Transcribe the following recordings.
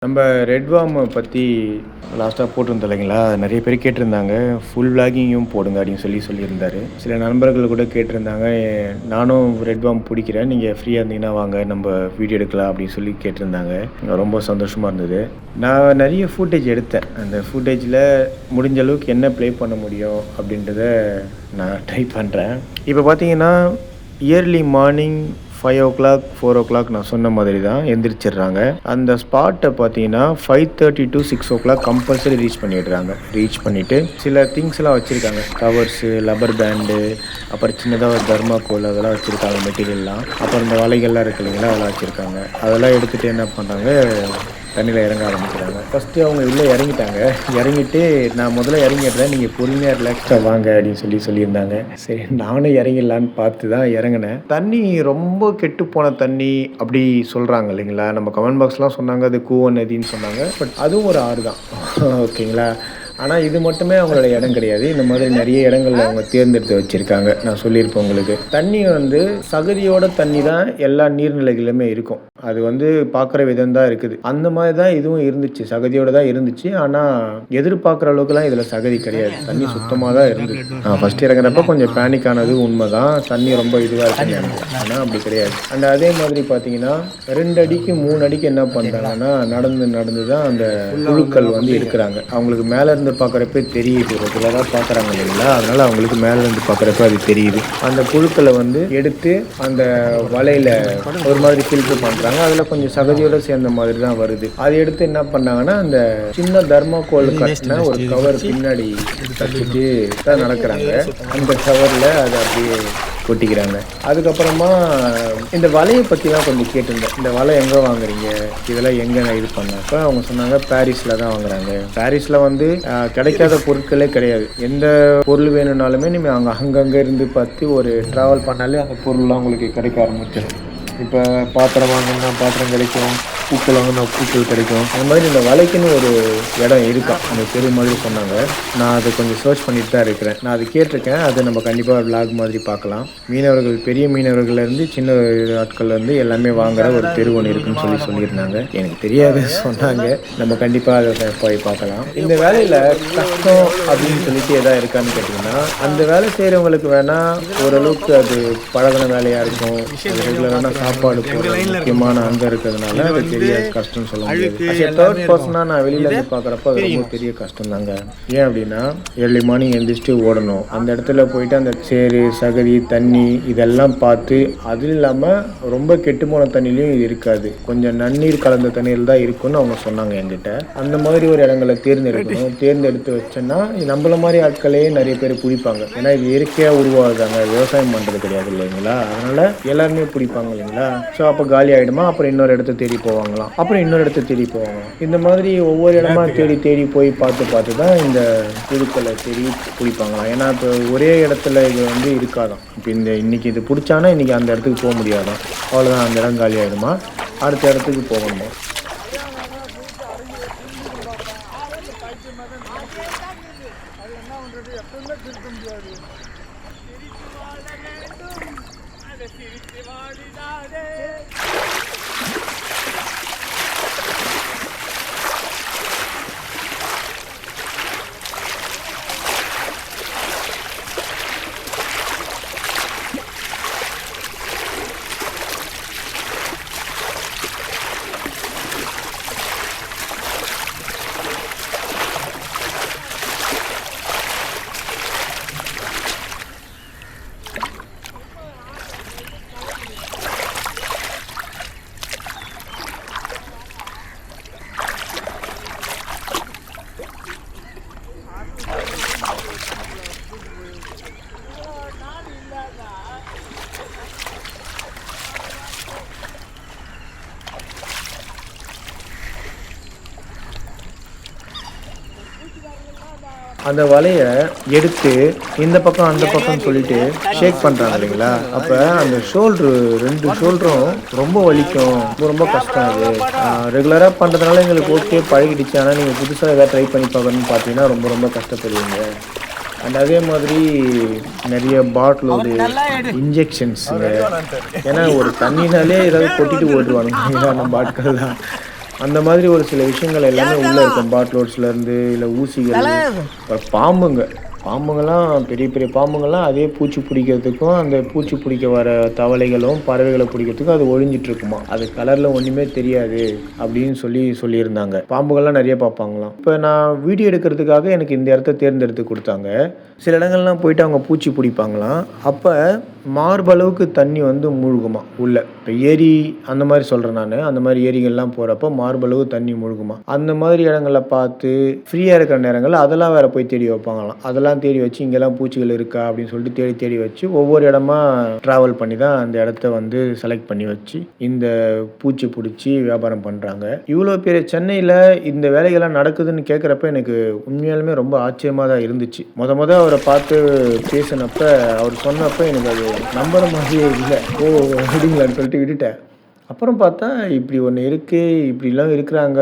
நம்ம ரெட் வார்மை பற்றி லாஸ்ட்டாக போட்டிருந்தோம் இல்லைங்களா? நிறைய பேர் கேட்டிருந்தாங்க. ஃபுல் விளாகிங்கும் போடுங்க அப்படின்னு சொல்லியிருந்தாரு. சில நண்பர்கள் கூட கேட்டிருந்தாங்க. நானும் ரெட் வார்ம் பிடிக்கிறேன். நீங்கள் ஃப்ரீயாக இருந்தீங்கன்னா வாங்க நம்ம வீடியோ எடுக்கலாம் அப்படின்னு சொல்லி கேட்டிருந்தாங்க. ரொம்ப சந்தோஷமாக இருந்தது. நான் நிறைய ஃபுட்டேஜ் எடுத்தேன். அந்த ஃபுட்டேஜில் முடிஞ்ச அளவுக்கு என்ன ப்ளே பண்ண முடியும் அப்படின்றத நான் ட்ரை பண்ணுறேன். இப்போ பார்த்தீங்கன்னா இயர்லி மார்னிங் 5 o'clock 4 o'clock நான் சொன்ன மாதிரி தான் எந்திரிச்சிடுறாங்க. அந்த ஸ்பாட்டை பார்த்தீங்கன்னா 5:30 to 6 o'clock கம்பல்சரி ரீச் பண்ணிடுறாங்க. ரீச் பண்ணிவிட்டு சில திங்ஸ்லாம் வச்சுருக்காங்க. கவர்ஸு, லப்பர் பேண்டு, அப்புறம் சின்னதாக ஒரு தர்மாக்கோல் அதெல்லாம் வச்சுருக்காங்க மெட்டீரியல்லாம். அப்புறம் இந்த வலைகள்லாம் இருக்கு இல்லைங்களா, அதெல்லாம் வச்சுருக்காங்க. அதெல்லாம் எடுத்துகிட்டு என்ன பண்ணுறாங்க, தண்ணியில் இறங்க ஆரம்பிக்கிறாங்க. ஃபஸ்ட்டு அவங்க உள்ளே இறங்கிட்டாங்க. இறங்கிட்டு நான் முதல்ல இறங்கிடுறேன், நீங்கள் பொறுமையாக ரிலாக்ஸாக வாங்க அப்படின்னு சொல்லியிருந்தாங்க. சரி நானும் இறங்கிடலான்னு பார்த்து தான் இறங்கினேன். தண்ணி ரொம்ப கெட்டு போன தண்ணி அப்படி சொல்கிறாங்க இல்லைங்களா. நம்ம கமெண்ட் பாக்ஸ்லாம் சொன்னாங்க அது கூவ நதின்னு சொன்னாங்க. பட் அதுவும் ஒரு ஆறு தான். ஓகேங்களா. ஆனால் இது மட்டுமே அவங்களோட இடம் கிடையாது. இந்த மாதிரி நிறைய இடங்களில் அவங்க தேர்ந்தெடுத்து வச்சுருக்காங்க. நான் சொல்லியிருப்பேன் உங்களுக்கு. தண்ணி சகதியோட தண்ணி தான் எல்லா நீர்நிலைகளிலுமே இருக்கும். அது பார்க்குற விதம் தான் இருக்குது. அந்த மாதிரி தான் இதுவும் இருந்துச்சு. சகதியோடு தான் இருந்துச்சு. ஆனால் எதிர்பார்க்குற அளவுக்குலாம் இதில் சகதி கிடையாது. தண்ணி சுத்தமாக தான் இருந்துச்சு. ஃபஸ்ட்டு இறங்குறப்ப கொஞ்சம் பேனிக் ஆனது உண்மை தான். தண்ணி ரொம்ப இதுவாக இருக்குன்னு. ஆனால் அப்படி கிடையாது. அதே மாதிரி பார்த்தீங்கன்னா 2 அடிக்கு 3 அடிக்கு என்ன பண்ணுறாங்கன்னா நடந்து தான் அந்த புழுக்கள் இருக்கிறாங்க. அவங்களுக்கு மேலே இருந்து பார்க்குறப்ப தெரியுது. ரெகுலராக பார்க்குறாங்க இல்லைங்களா, அதனால் அவங்களுக்கு மேலே இருந்து பார்க்குறப்ப அது தெரியுது. அந்த புழுக்களை எடுத்து அந்த வலையில் ஒரு மாதிரி ஃபில்டர் பண்ணுறாங்க. அதில் கொஞ்சம் சகதியோடு சேர்ந்த மாதிரி தான் வருது. அதை எடுத்து என்ன பண்ணாங்கன்னா அந்த சின்ன தர்மாக்கோல் கட்டின ஒரு கவர் பின்னாடி கட்டிட்டு தான் நடக்கிறாங்க. அந்த கவரில் அதை அப்படியே கொட்டிக்கிறாங்க. அதுக்கப்புறமா இந்த வலையை பற்றிலாம் கொஞ்சம் கேட்டிருந்தேன். இந்த வலை எங்கே வாங்குறீங்க, இதெல்லாம் எங்கே இது பண்ணப்போ அவங்க சொன்னாங்க பாரிஸில் தான் வாங்குறாங்க. பாரிஸில் கிடைக்காத பொருட்களே கிடையாது. எந்த பொருள் வேணும்னாலுமே நீங்கள் அங்கங்கே இருந்து பார்த்து ஒரு ட்ராவல் பண்ணாலே அந்த பொருள்லாம் உங்களுக்கு கிடைக்க ஆரம்பிச்சிடும். இப்போ பாத்திரம் வாங்கினா பாத்திரம் கிடைக்கும், பூக்கள் வாங்கினா பூக்கள் கிடைக்கும். அந்த மாதிரி இந்த வலைக்குன்னு ஒரு இடம் இருக்கா, அந்த தெரு மாதிரி சொன்னாங்க. நான் அதை கொஞ்சம் சர்ச் பண்ணிட்டு தான் இருக்கிறேன். நான் அது கேட்டிருக்கேன். அதை நம்ம கண்டிப்பாக விளாக் மாதிரி பார்க்கலாம். மீனவர்கள், பெரிய மீனவர்கள்லேருந்து சின்ன ஆட்கள்லேருந்து எல்லாமே வாங்குற ஒரு தெரு ஒன்று இருக்குன்னு சொல்லியிருந்தாங்க. எனக்கு தெரியாது சொன்னாங்க. நம்ம கண்டிப்பாக அதை போய் பார்க்கலாம். இந்த வேலையில் கஷ்டம் அப்படின்னு சொல்லிட்டு எதாவது இருக்கான்னு கேட்டிங்கன்னா, அந்த வேலை செய்கிறவங்களுக்கு வேணால் ஓரளவுக்கு அது பழகின வேலையாக இருக்கும். ரெகுலரான சாப்பாடு முக்கியமான அங்கே இருக்கிறதுனால அது பெரிய கஷ்டம்னு சொல்ல முடியாது. தேர்ட் பர்சனாக நான் வெளியில இருந்து பார்க்குறப்ப அது ரொம்ப பெரிய கஷ்டம் தாங்க. ஏன் அப்படின்னா ஏர்லி மார்னிங் எழுந்திரிச்சிட்டு ஓடணும். அந்த இடத்துல போயிட்டு அந்த சேறு, சகதி, தண்ணி இதெல்லாம் பார்த்து, அது இல்லாமல் ரொம்ப கெட்டு போன தண்ணிலையும் இது இருக்காது. கொஞ்சம் நன்னீர் கலந்த தண்ணீர் தான் இருக்குன்னு அவங்க சொன்னாங்க என்கிட்ட. அந்த மாதிரி ஒரு இடங்களை தேர்ந்தெடுக்கணும். தேர்ந்தெடுத்து வச்சோன்னா நம்மள மாதிரி ஆட்களே நிறைய பேர் பிடிப்பாங்க. ஏன்னா இது இயற்கையாக உருவாகுதாங்க, விவசாயம் பண்ணுறது கிடையாது இல்லைங்களா. அதனால எல்லாருமே பிடிப்பாங்க இல்லைங்களா. ஸோ அப்போ காலி ஆகிடுமா, அப்புறம் இன்னொரு இடத்த தேடி போவாங்களாம், அப்புறம் இன்னொரு இடத்த தேடி போவாங்களாம். இந்த மாதிரி ஒவ்வொரு இடமா தேடி போய் பார்த்து தான் இந்த புழுக்களை தேடி பிடிப்பாங்களாம். ஏன்னா இப்போ ஒரே இடத்துல இது இருக்காதான். இப்போ இன்னைக்கு இது பிடிச்சானா இன்னைக்கு அந்த இடத்துக்கு போக முடியாதான். அவ்வளோதான், அந்த இடம் காலி ஆகிடுமா, அடுத்த இடத்துக்கு போகணுமா. அந்த வலையை எடுத்து இந்த பக்கம் அந்த பக்கம் சொல்லிட்டு ஷேக் பண்ணுறாங்க இல்லைங்களா. அப்போ அந்த ரெண்டு ஷோல்டரும் ரொம்ப வலிக்கும். ரொம்ப கஷ்டம். அது ரெகுலராக பண்ணுறதுனால எங்களுக்கு ஓகே பழகிடுச்சு. ஆனால் நீங்கள் புதுசாக எதாவது ட்ரை பண்ணி பார்க்கணுன்னு பார்த்தீங்கன்னா ரொம்ப கஷ்டப்படுவீங்க. அண்ட் அதே மாதிரி நிறைய பாட்டிலோடு இன்ஜெக்ஷன்ஸுங்க. ஏன்னா ஒரு தண்ணினாலே ஏதாவது கொட்டிட்டு ஓட்டுருவானுங்க நம்ம ஆட்கள்லாம். அந்த மாதிரி ஒரு சில விஷயங்கள் எல்லாமே உள்ளே இருக்கும். பாட்லோட்ஸ்லேருந்து இல்லை ஊசிகள், அப்புறம் பாம்புங்கள்லாம் பெரிய பெரிய பாம்புங்கள்லாம் அதே பூச்சி பிடிக்கிறதுக்கும் அந்த பூச்சி பிடிக்க வர தவளைகளும் பறவைகளை பிடிக்கிறதுக்கும் அது ஒழிஞ்சிட்ருக்குமா. அது கலரில் ஒன்றுமே தெரியாது அப்படின்னு சொல்லியிருந்தாங்க. பாம்புகள்லாம் நிறைய பார்ப்பாங்களாம். இப்போ நான் வீடியோ எடுக்கிறதுக்காக எனக்கு இந்த இடத்த தேர்ந்தெடுத்து கொடுத்தாங்க. சில இடங்கள்லாம் போயிட்டு அவங்க பூச்சி பிடிப்பாங்களாம். அப்போ மார்பளவுக்கு தண்ணி வந்து மூழ்குமா உள்ள. இப்போ ஏரி அந்த மாதிரி சொல்கிறேன் நான். அந்த மாதிரி ஏரிகள்லாம் போகிறப்போ மார்பளவு தண்ணி மூழ்குமா. அந்த மாதிரி இடங்களில் பார்த்து ஃப்ரீயாக இருக்கிற நேரங்களில் அதெல்லாம் வேறு போய் தேடி வைப்பாங்களாம். அதெல்லாம் தேடி வச்சு இங்கெல்லாம் பூச்சிகள் இருக்கா அப்படின்னு சொல்லிட்டு தேடி தேடி வச்சு ஒவ்வொரு இடமா ட்ராவல் பண்ணி தான் அந்த இடத்த வந்து செலக்ட் பண்ணி வச்சு இந்த பூச்சி பிடிச்சி வியாபாரம் பண்ணுறாங்க. இவ்வளோ பெரிய சென்னையில் இந்த வேலைகள்லாம் நடக்குதுன்னு கேட்குறப்ப எனக்கு உண்மையாலுமே ரொம்ப ஆச்சரியமாக தான் இருந்துச்சு. மொத அவரை பார்த்து பேசினப்ப அவர் சொன்னப்போ எனக்கு அது நம்புற மாதிரியே இல்லை. அப்படிங்களான்னு சொல்லிட்டு விட்டுட்டேன். அப்புறம் பார்த்தா இப்படி ஒன்று இருக்குது, இப்படிலாம் இருக்கிறாங்க.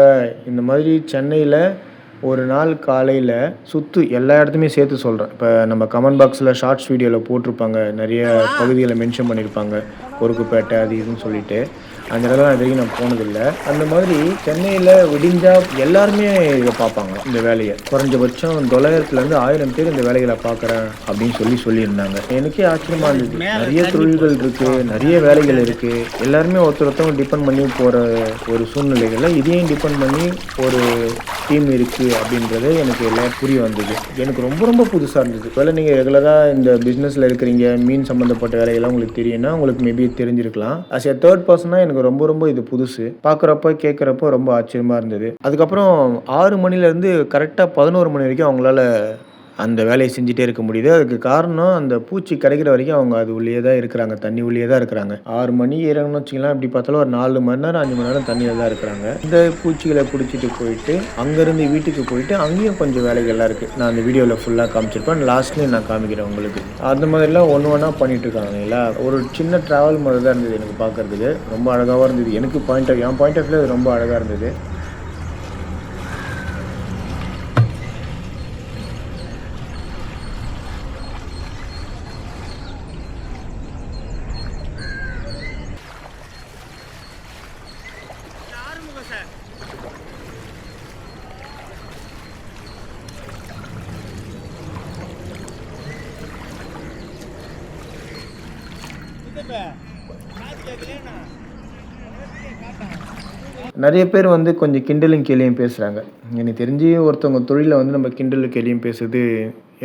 இந்த மாதிரி சென்னையில் ஒரு நாள் காலையில் எல்லா இடத்துமே சேர்த்து சொல்கிறேன். இப்போ நம்ம கமெண்ட் பாக்ஸில் ஷார்ட்ஸ் வீடியோவில் போட்டிருப்பாங்க, நிறைய பகுதிகளை மென்ஷன் பண்ணியிருப்பாங்க, பொறுக்குப்பேட்டை அது இதுன்னு சொல்லிட்டு. அந்த இடத்துல இது வரைக்கும் நான் போனதில்லை. அந்த மாதிரி சென்னையில் விடிஞ்சா எல்லாருமே இதை பார்ப்பாங்க, இந்த வேலையை. குறைஞ்சபட்சம் 900லேருந்து 1000 பேர் இந்த வேலைகளை பார்க்குறேன் அப்படின்னு சொல்லியிருந்தாங்க. எனக்கே ஆச்சரியமாக இருந்தது. நிறைய தொழில்கள் இருக்குது, நிறைய வேலைகள் இருக்குது. எல்லாருமே ஒருத்தவங்க டிபெண்ட் பண்ணி போகிற ஒரு சூழ்நிலைகளில் இதையும் டிபெண்ட் பண்ணி ஒரு டீம் இருக்குது அப்படின்றது எனக்கு எல்லாம் புரிய வந்தது. எனக்கு ரொம்ப ரொம்ப புதுசாக இருந்தது. வேலை நீங்கள் ரெகுலராக இந்த பிஸ்னஸில் இருக்கிறீங்க, மீன் சம்மந்தப்பட்ட வேலைகள்லாம் உங்களுக்கு தெரியும்னா உங்களுக்கு மேபி தெரிஞ்சிருக்கலாம். அஸ் எ தேர்ட் பர்சனாக எனக்கு ரொம்ப ரொம்ப இது புதுசு. பார்க்குறப்ப கேட்குறப்போ ரொம்ப ஆச்சரியமாக இருந்தது. அதுக்கப்புறம் 6 மணிலேருந்து கரெக்டாக 11 மணி வரைக்கும் அவங்களால அந்த வேலையை செஞ்சுட்டே இருக்க முடியுது. அதுக்கு காரணம் அந்த பூச்சி கிடைக்கிற வரைக்கும் அவங்க அது உள்ளே தான் இருக்கிறாங்க, தண்ணி உள்ளே தான் இருக்கிறாங்க. 6 மணி இறங்கணும்னு வச்சிக்கலாம், இப்படி பார்த்தாலும் ஒரு 4 மணி நேரம் 5 மணி நேரம் தண்ணியில் தான் இருக்கிறாங்க. இந்த பூச்சிகளை பிடிச்சிட்டு போயிட்டு அங்கேருந்து வீட்டுக்கு போயிட்டு அங்கேயும் கொஞ்சம் வேலைகள்லாம் இருக்குது. நான் அந்த வீடியோவில் ஃபுல்லாக காமிச்சிருப்பேன், லாஸ்ட்லேயும் நான் காமிக்கிறேன் உங்களுக்கு. அந்த மாதிரிலாம் ஒன்று பண்ணிட்டு இருக்காங்க இல்லைங்களா. ஒரு சின்ன ட்ராவல் மாதிரி தான் இருந்தது எனக்கு பார்க்குறதுக்கு. ரொம்ப அழகாகவும் இருந்தது. எனக்கு என் பாயிண்ட் ஆஃப் வியூ அது ரொம்ப அழகாக இருந்தது. நிறைய பேர் வந்து கொஞ்சம் கிண்டலும் கேலியும் பேசுகிறாங்க. எனக்கு தெரிஞ்சு ஒருத்தவங்க தொழிலை வந்து நம்ம கிண்டலும் கேலியும் பேசுறது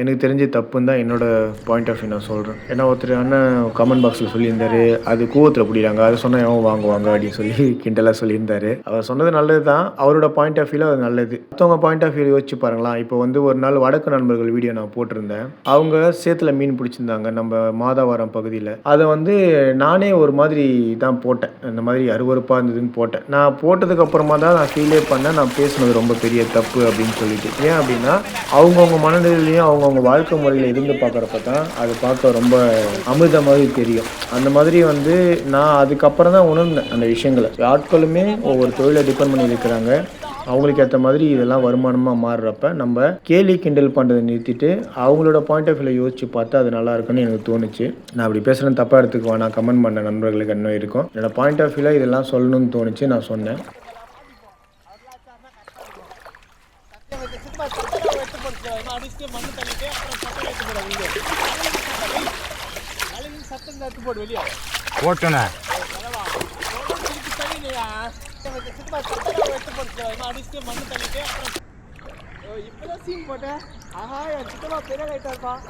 எனக்கு தெரிஞ்சு தப்புன்னு தான் என்னோடய பாயிண்ட் ஆஃப் வியூ நான் சொல்கிறேன். ஏன்னா ஒருத்தர் அண்ணன் கமெண்ட் பாக்ஸில் சொல்லியிருந்தாரு, அது கூவத்தில் பிடிக்கிறாங்க, அதை சொன்னால் எவன் வாங்குவாங்க அப்படின்னு சொல்லி கிண்டலாக சொல்லியிருந்தாரு. அவர் சொன்னது நல்லது தான், அவரோட பாயிண்ட் ஆஃப் வியூவில் அது நல்லது. மற்றவங்க பாயிண்ட் ஆஃப் வியூ யோசிச்சு பாருங்களா. இப்போ வந்து ஒரு நாள் வடக்கு நண்பர்கள் வீடியோ நான் போட்டிருந்தேன். அவங்க சேத்துல மீன் பிடிச்சிருந்தாங்க நம்ம மாதாவரம் பகுதியில். அதை வந்து நானே ஒரு மாதிரி தான் போட்டேன், இந்த மாதிரி அருவருப்பாக இருந்ததுன்னு போட்டேன். நான் போட்டதுக்கு அப்புறமா தான் நான் ஃபீலே பண்ணேன், நான் பேசுனது ரொம்ப பெரிய தப்பு அப்படின்னு சொல்லிட்டு. ஏன் அப்படின்னா அவங்கவுங்க மனநிலையும் அவங்கவுங்க வாழ்க்கை முறையில் இருந்து பார்க்குறப்ப தான் அது பார்க்க ரொம்ப அமிர்த மாதிரி தெரியும். அந்த மாதிரி வந்து நான் அதுக்கப்புறம் தான் உணர்ந்தேன் அந்த விஷயங்களை. ஆட்களுமே ஒவ்வொரு தொழிலை டிபெண்ட் பண்ணி இருக்கிறாங்க. அவங்களுக்கு ஏற்ற மாதிரி இதெல்லாம் வருமானமாக மாறுறப்ப நம்ம கேலி கிண்டல் பண்ணுறதை நிறுத்திட்டு அவங்களோட பாயிண்ட் ஆஃப் வியூவில் யோசிச்சு பார்த்தா அது நல்லா இருக்குன்னு எனக்கு தோணுச்சு. நான் அப்படி பேசுகிறேன், தப்பாக எடுத்துக்குவேன். நான் கமெண்ட் பண்ண நண்பர்களுக்கு என்ன இருக்கும், என்னோடய பாயிண்ட் ஆஃப் வியூவில் இதெல்லாம் சொல்லணும்னு தோணுச்சு, நான் சொன்னேன். போட்டோண்ணே இப்பதான் சீன் போட்டேன். ஆஹா என் சித்தமா பெரிய லைட்டா இருப்பான்.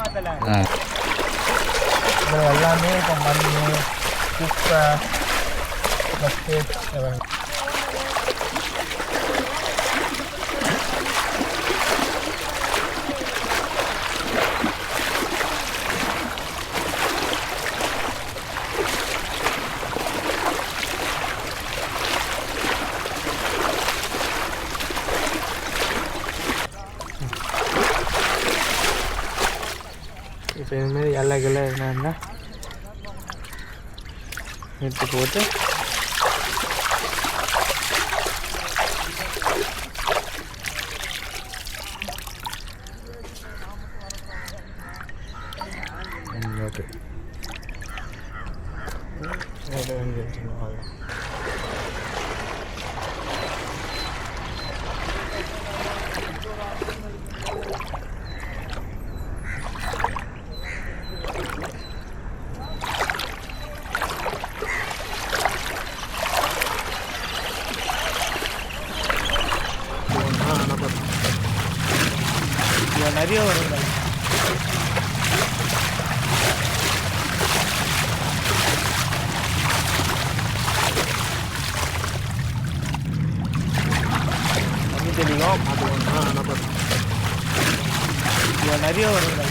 மாத்தல எல்லாமே இப்போ மண் குப்பை பஸ்ட்டு இப்போ இதுமாரி இலைகளை என்னன்னா எடுத்து போட்டு ஓகே நிறைய வருங்க தண்ணி தெளிக்கும் பார்த்துக்கோங்க நிறைய வருங்க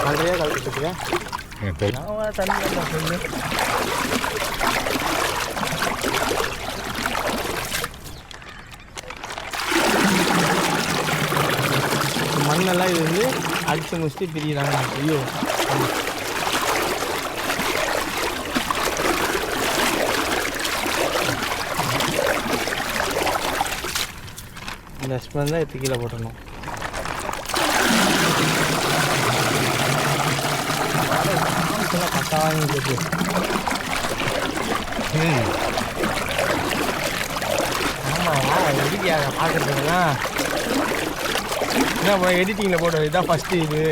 நிறைய கலந்துட்டுருக்கேன் தண்ணி சொல்லு மண்ணெல்லாம் இது வந்து அடிச்சு முடிச்சுட்டு பிரிக்கிறாங்க ஐயோ இந்த ஸ்மெல் தான் எடுத்து கீழே போட்டணும் பக்காவாக இருக்கு ஆமாம் எடிட்டியாக பார்க்குறதுனா என்ன எடிட்டிங்கில் போடுறது இதுதான் ஃபஸ்ட்டு இது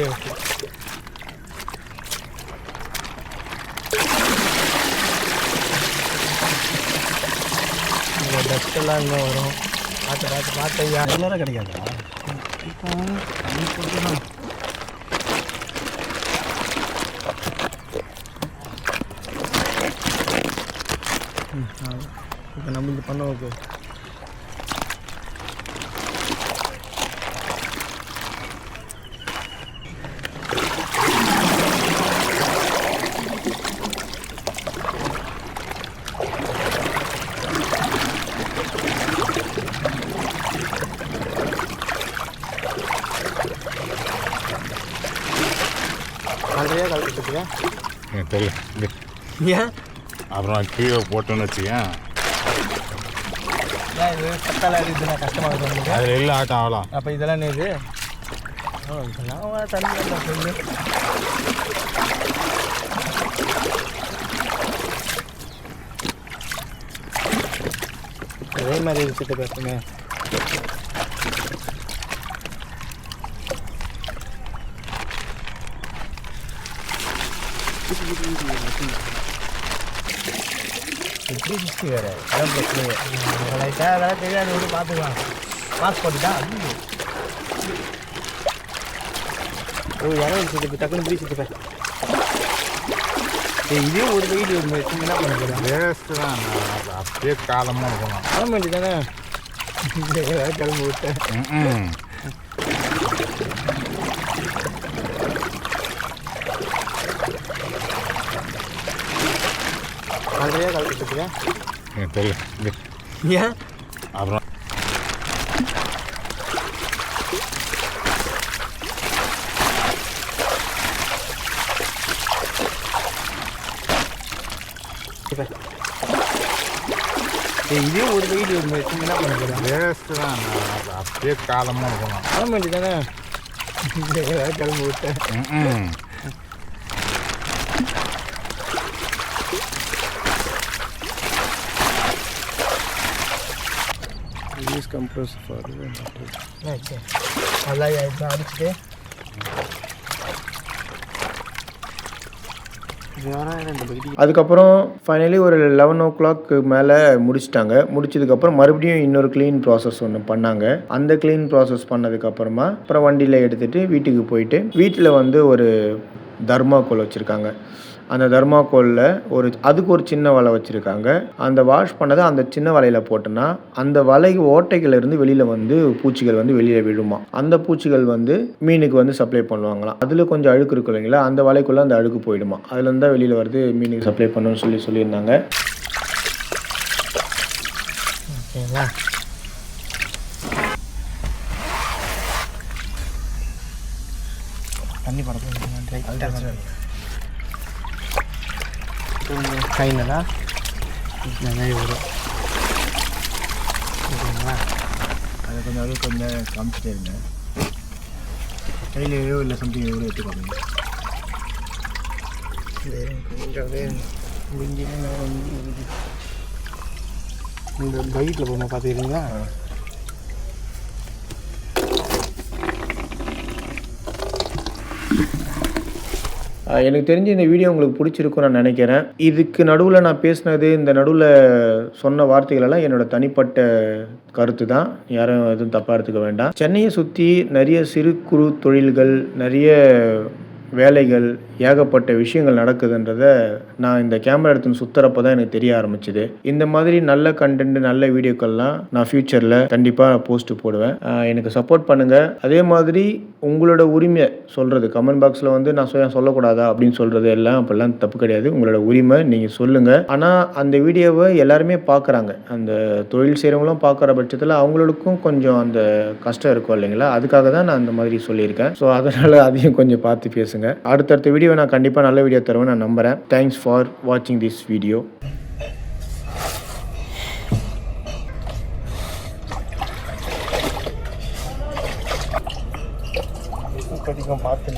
இந்த டஸ்ட்டெல்லாம் இன்னும் வரும் பார்த்து ஐயா எல்லாரும் கிடைக்காதா இப்போ இப்போ நம்ம இது பண்ண ஓகே நிறைய கலந்துட்டுருக்கேன் எனக்கு தெரியும் ஏன் அப்புறம் கீழே போட்டோன்னு வச்சுக்கேன் ஏன் இது கத்தால இதுனா கஷ்டமாக இருக்குது அதில் இல்லை ஆட்டம் ஆகலாம் அப்போ இதெல்லாம் என்ன இது இதெல்லாம் தண்ணி சொல்லு அதே மாதிரி வச்சுட்டு பேசுங்க எப்படி சிக்ஸ்டி வேறு அதான் பிரச்சனை லைட்டாக அதெல்லாம் தெரியாது வந்து பார்த்துக்கலாம் மாஸ்க் போட்டுட்டா ஓ இடம் வச்சுட்டு டக்குன்னு பிடி சுற்றுப்பேன் இதையும் ஒரு வெயில் என்ன பண்ண போகிறேன்? வேஸ்ட்டு தான். அப்படியே காலமாக இருக்கணும். கிளம்ப வேண்டியதானே? கிளம்பி விட்டேன். அதுலேயே கலந்துட்டுருக்கேன். எனக்கு தெரியல. ஏன்? அப்புறம் இதையும் ஒரு வெயில் என்ன பண்ண போகிறேன்? வேஸ்ட்டு தான். அப்படியே காலமாக இருக்கணும். கிளம்ப வேண்டியதானே? கிளம்பி விட்டேன். யூஸ் கம்ப்ரஸ் ஃபார் நல்லா அடிச்சுட்டு அதுக்கப்புறம் ஃபைனலி ஒரு 11 o'clock மேலே முடிச்சிட்டாங்க. முடிச்சதுக்கப்புறம் மறுபடியும் இன்னொரு க்ளீன் ப்ராசஸ் ஒன்று பண்ணாங்க. அந்த க்ளீன் ப்ராசஸ் பண்ணதுக்கப்புறமா அப்புறம் வண்டியில் எடுத்துகிட்டு வீட்டுக்கு போயிட்டு வீட்டில் வந்து ஒரு தர்மாக்கோல் வச்சுருக்காங்க. அந்த தர்மாக்கோலில் அதுக்கு ஒரு சின்ன வலை வச்சுருக்காங்க. அந்த வாஷ் பண்ணதை அந்த சின்ன வலையில் போட்டோன்னா அந்த வலை ஓட்டைகளிலிருந்து வெளியில் வந்து பூச்சிகள் வந்து வெளியில் விழுமா. அந்த பூச்சிகள் வந்து மீனுக்கு வந்து சப்ளை பண்ணுவாங்களாம். அதில் கொஞ்சம் அழுக்கு இருக்கும் இல்லைங்களா, அந்த வலைக்குள்ளே அந்த அழுக்கு போயிடுமா. அதுலேருந்து தான் வெளியில் வருது மீனுக்கு சப்ளை பண்ணணும்னு சொல்லியிருந்தாங்க. ஓகேங்களா? தண்ணி படத்தில் ஃபைனலா நிறைய வரும். ஓகேங்களா? அதை கொஞ்சம் காமிச்சிட்டே இருந்தேன். கையில் எவ்வளோ இல்லை சம்திங் எவ்வளோ எடுத்துக்கோங்க. இந்த பைக்கில் போகும்போது பார்த்துக்கிறீங்களா? எனக்கு தெரிஞ்சு இந்த வீடியோ உங்களுக்கு பிடிச்சிருக்குன்னு நான் நினைக்கிறேன். இதுக்கு நடுவில் நான் பேசினது, இந்த நடுவில் சொன்ன வார்த்தைகளெல்லாம் என்னோடய தனிப்பட்ட கருத்து தான். யாரும் எதுவும் தப்பாக எடுத்துக்க வேண்டாம். சென்னையை சுற்றி நிறைய சிறு குறு தொழில்கள், நிறைய வேலைகள், ஏகப்பட்ட விஷயங்கள் நடக்குதுன்றதை நான் இந்த கேமரா எடுத்துன்னு சுற்றுறப்போ தான் எனக்கு தெரிய ஆரம்பிச்சுது. இந்த மாதிரி நல்ல கண்டென்ட், நல்ல வீடியோக்கள்லாம் நான் ஃப்யூச்சரில் கண்டிப்பாக போஸ்ட்டு போடுவேன். எனக்கு சப்போர்ட் பண்ணுங்கள். அதே மாதிரி உங்களோட உரிமை சொல்கிறது கமெண்ட் பாக்ஸில் வந்து நான் சொல்லக்கூடாதா அப்படின்னு சொல்கிறது எல்லாம் அப்போல்லாம் தப்பு கிடையாது. உங்களோட உரிமை, நீங்கள் சொல்லுங்கள். ஆனால் அந்த வீடியோவை எல்லாருமே பார்க்குறாங்க. அந்த தொழில் செய்கிறவங்களும் பார்க்குற பட்சத்தில் அவங்களுக்கும் கொஞ்சம் அந்த கஷ்டம் இருக்கும் இல்லைங்களா, அதுக்காக தான் நான் அந்த மாதிரி சொல்லியிருக்கேன். ஸோ அதனால் அதையும் கொஞ்சம் பார்த்து பேசுங்க. அடுத்தடுத்த வீடியோ நான் கண்டிப்பாக நல்ல வீடியோ தருவேன் நான் நம்புகிறேன். தேங்க்ஸ் ஃபார் வாட்சிங் திஸ் வீடியோ. பார்த்து